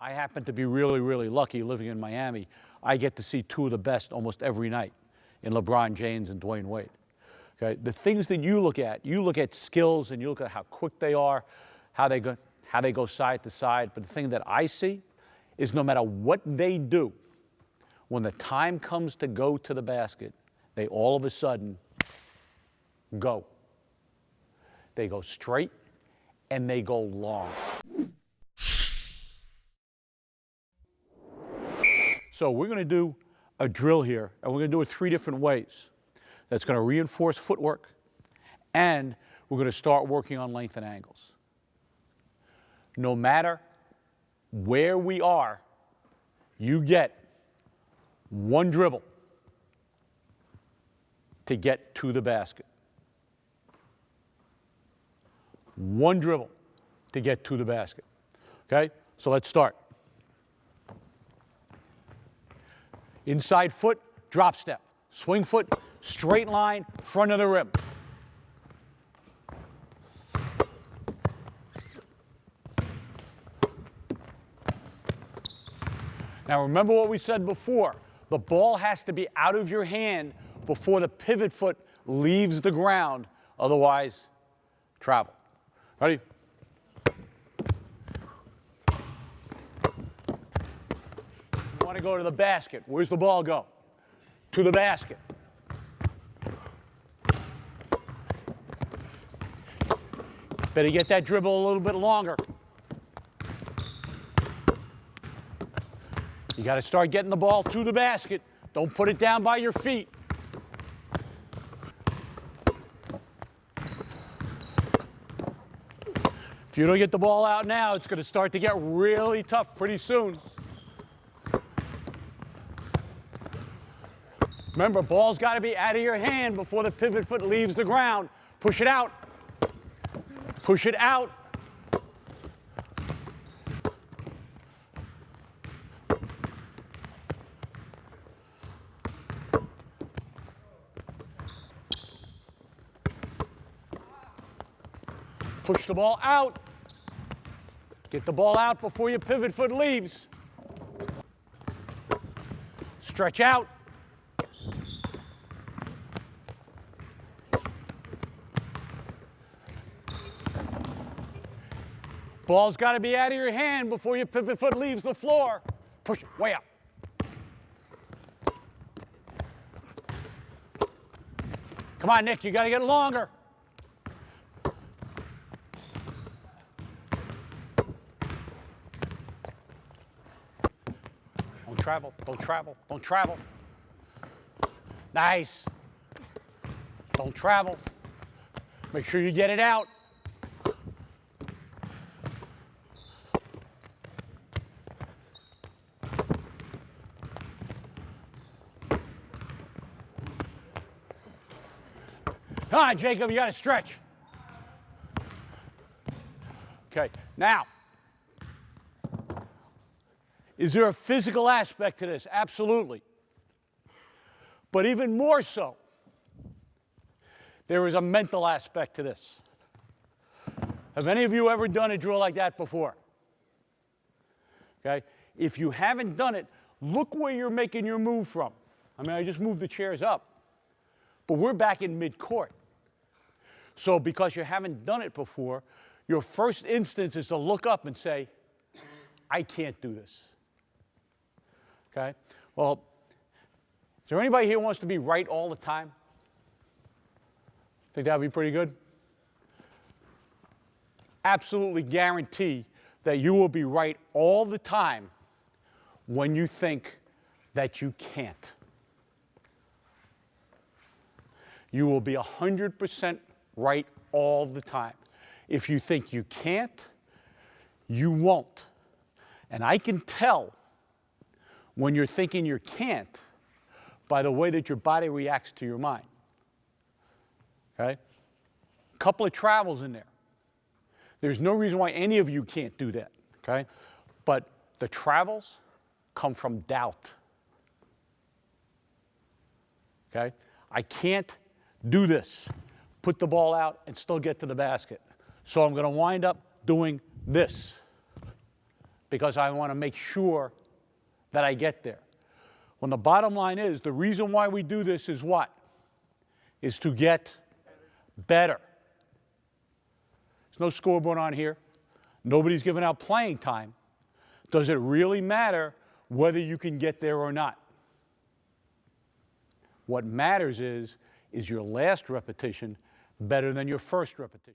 I happen to be really, really lucky living in Miami. I get to see two of the best almost every night in LeBron James and Dwayne Wade. Okay? The things that you look at skills and you look at how quick they are, how they go side to side. But the thing that I see is no matter what they do, when the time comes to go to the basket, they all of a sudden go. They go straight and they go long. So we're going to do a drill here, and we're going to do it 3 different ways. That's going to reinforce footwork, and we're going to start working on length and angles. No matter where we are, you get 1 dribble to get to the basket. 1 dribble to get to the basket. Okay? So let's start. Inside foot, drop step. Swing foot, straight line, front of the rim. Now remember what we said before. The ball has to be out of your hand before the pivot foot leaves the ground. Otherwise, travel. Ready? You want to go to the basket. Where's the ball go? To the basket. Better get that dribble a little bit longer. You got to start getting the ball to the basket. Don't put it down by your feet. If you don't get the ball out now, it's going to start to get really tough pretty soon. Remember, ball's got to be out of your hand before the pivot foot leaves the ground. Push it out. Push it out. Push the ball out. Get the ball out before your pivot foot leaves. Stretch out. Ball's got to be out of your hand before your pivot foot leaves the floor. Push it way up. Come on, Nick, you got to get longer. Don't travel, don't travel, don't travel. Nice. Don't travel. Make sure you get it out. Come on, Jacob, you got to stretch. Okay, now, is there a physical aspect to this? Absolutely. But even more so, there is a mental aspect to this. Have any of you ever done a drill like that before? Okay, if you haven't done it, look where you're making your move from. I mean, I just moved the chairs up, but we're back in mid-court. So because you haven't done it before, your first instance is to look up and say, I can't do this. Okay? Well, is there anybody here who wants to be right all the time? Think that would be pretty good? Absolutely guarantee that you will be right all the time when you think that you can't. You will be 100% right all the time. If you think you can't, you won't. And I can tell when you're thinking you can't by the way that your body reacts to your mind. Okay? A couple of travels in there. There's no reason why any of you can't do that. Okay? But the travels come from doubt. Okay? I can't do this. Put the ball out and still get to the basket. So I'm going to wind up doing this. because I want to make sure that I get there. When the bottom line is, the reason why we do this is what? Is to get better. There's no scoreboard on here. Nobody's giving out playing time. Does it really matter whether you can get there or not? What matters is your last repetition better than your first repetition?